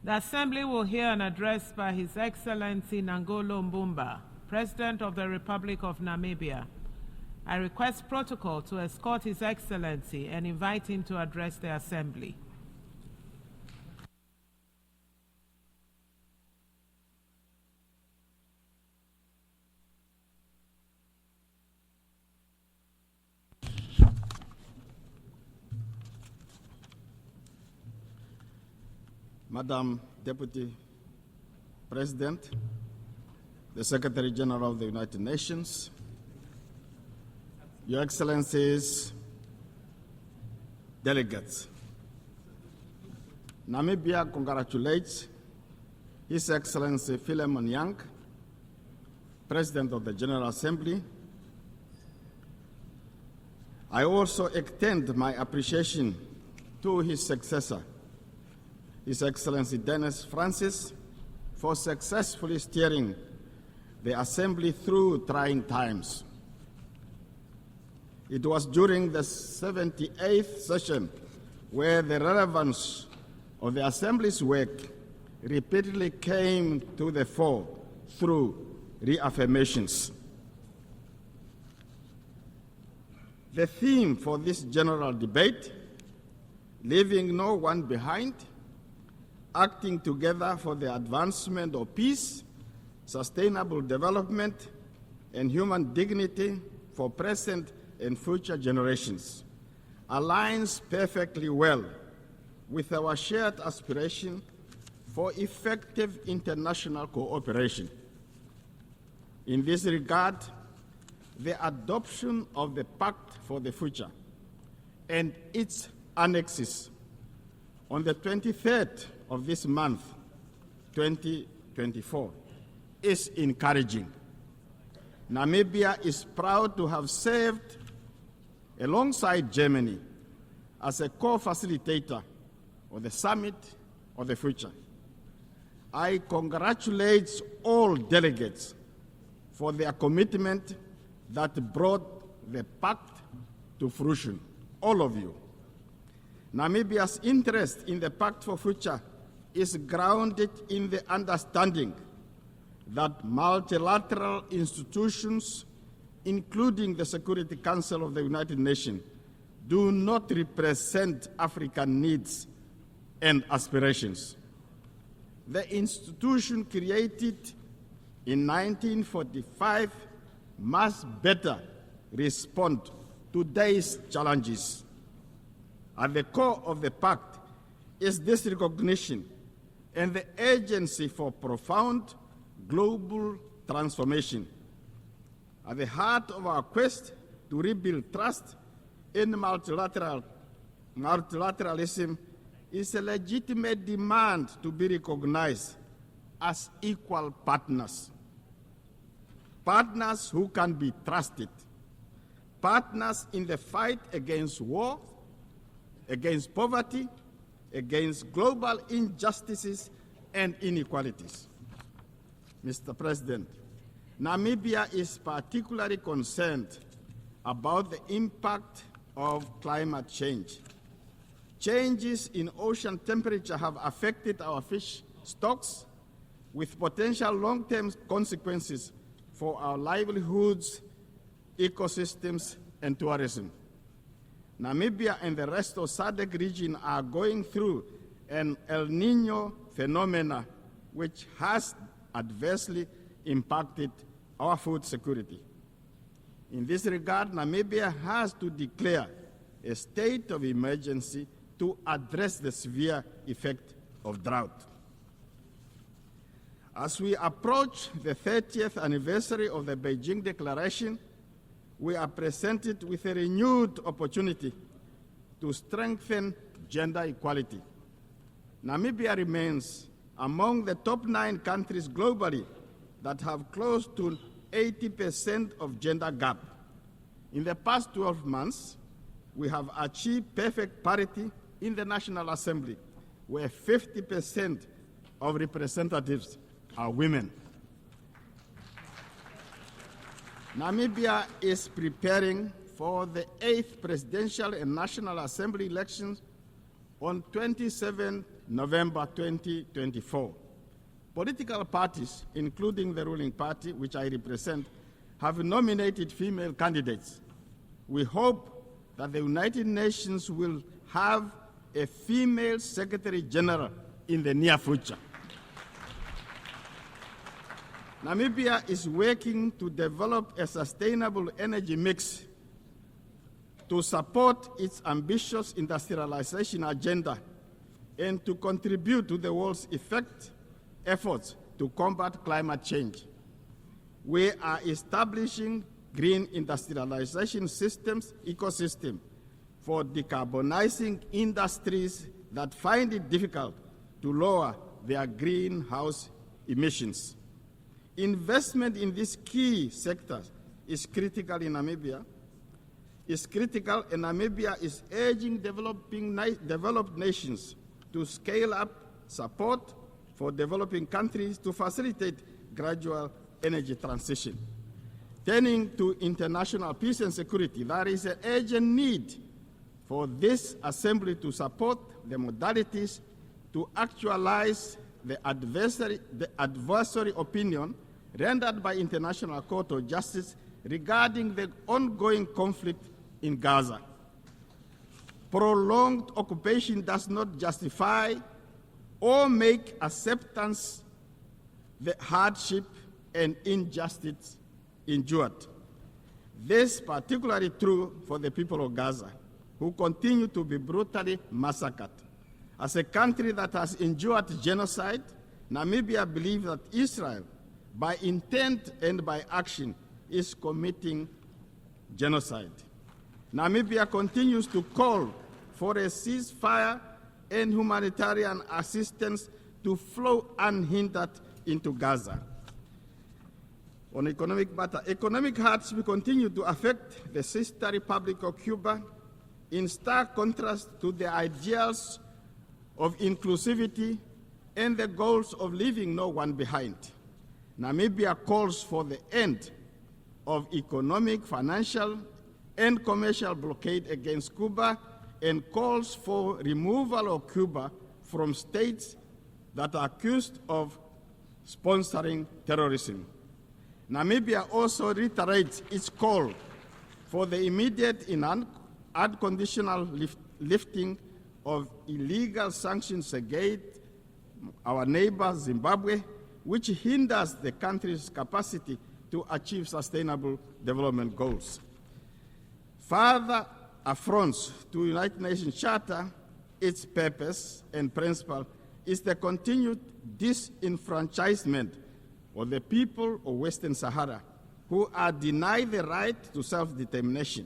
The Assembly will hear an address by His Excellency Nangolo Mbumba, President of the Republic of Namibia. I request protocol to escort His Excellency and invite him to address the Assembly. Madam Deputy President, the Secretary General of the United Nations, Your Excellencies, delegates, Namibia congratulates His Excellency Philemon Young, President of the General Assembly. I also extend my appreciation to his successor, His Excellency Dennis Francis, for successfully steering the Assembly through trying times. It was during the 78th session where the relevance of the Assembly's work repeatedly came to the fore through reaffirmations. The theme for this general debate, leaving no one behind, acting together for the advancement of peace, sustainable development, and human dignity for present and future generations, aligns perfectly well with our shared aspiration for effective international cooperation. In this regard, the adoption of the Pact for the Future and its annexes on the 23rd of this month, 2024, is encouraging. Namibia is proud to have served alongside Germany as a co-facilitator of the Summit of the Future. I congratulate all delegates for their commitment that brought the pact to fruition, all of you. Namibia's interest in the Pact for Future is grounded in the understanding that multilateral institutions, including the Security Council of the United Nations, do not represent African needs and aspirations. The institution created in 1945 must better respond to today's challenges. At the core of the Pact is this recognition and the urgency for profound global transformation. At the heart of our quest to rebuild trust in multilateralism is a legitimate demand to be recognized as equal partners. Partners who can be trusted. Partners in the fight against war, against poverty, against global injustices and inequalities. Mr. President, Namibia is particularly concerned about the impact of climate change. Changes in ocean temperature have affected our fish stocks with potential long-term consequences for our livelihoods, ecosystems, and tourism. Namibia and the rest of SADC region are going through an El Niño phenomena which has adversely impacted our food security. In this regard, Namibia has to declare a state of emergency to address the severe effect of drought. As we approach the 30th anniversary of the Beijing Declaration, we are presented with a renewed opportunity to strengthen gender equality. Namibia remains among the top 9 countries globally that have close to 80% of gender gap. In the past 12 months, we have achieved perfect parity in the National Assembly, where 50% of representatives are women. Namibia is preparing for the 8th Presidential and National Assembly elections on 27 November 2024. Political parties, including the ruling party, which I represent, have nominated female candidates. We hope that the United Nations will have a female Secretary General in the near future. Namibia is working to develop a sustainable energy mix to support its ambitious industrialization agenda and to contribute to the world's efforts to combat climate change. We are establishing green industrialization ecosystem for decarbonizing industries that find it difficult to lower their greenhouse emissions. Investment in these key sectors is critical in Namibia. And Namibia is urging developed nations to scale up support for developing countries to facilitate gradual energy transition. Turning to international peace and security, there is an urgent need for this assembly to support the modalities to actualize the adversary opinion rendered by International Court of Justice regarding the ongoing conflict in Gaza. Prolonged occupation does not justify or make acceptance the hardship and injustice endured. This is particularly true for the people of Gaza, who continue to be brutally massacred. As a country that has endured genocide, Namibia believes that Israel, by intent and by action, is committing genocide. Namibia continues to call for a ceasefire and humanitarian assistance to flow unhindered into Gaza. On economic matter, economic hardship continue to affect the sister Republic of Cuba in stark contrast to the ideals of inclusivity and the goals of leaving no one behind. Namibia calls for the end of economic, financial, and commercial blockade against Cuba and calls for removal of Cuba from states that are accused of sponsoring terrorism. Namibia also reiterates its call for the immediate and unconditional lifting of illegal sanctions against our neighbor Zimbabwe, which hinders the country's capacity to achieve sustainable development goals. Further affronts to United Nations Charter, its purpose and principle is the continued disenfranchisement of the people of Western Sahara, who are denied the right to self-determination.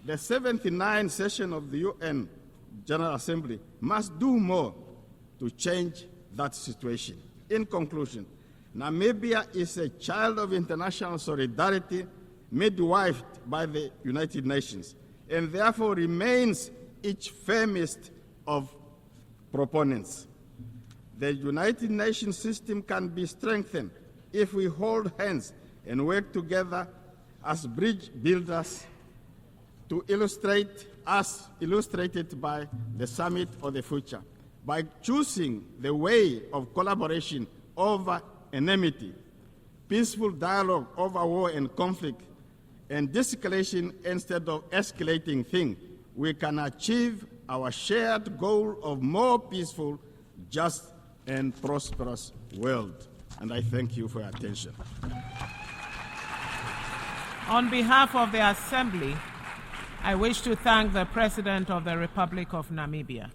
The 79th session of the UN General Assembly must do more to change that situation. In conclusion, Namibia is a child of international solidarity midwifed by the United Nations, and therefore remains its firmest of proponents. The United Nations system can be strengthened if we hold hands and work together as bridge builders to illustrate, as illustrated by the Summit of the Future, by choosing the way of collaboration over enmity, peaceful dialogue over war and conflict, and de-escalation instead of escalating things, we can achieve our shared goal of more peaceful, just, and prosperous world. And I thank you for your attention. On behalf of the Assembly, I wish to thank the President of the Republic of Namibia.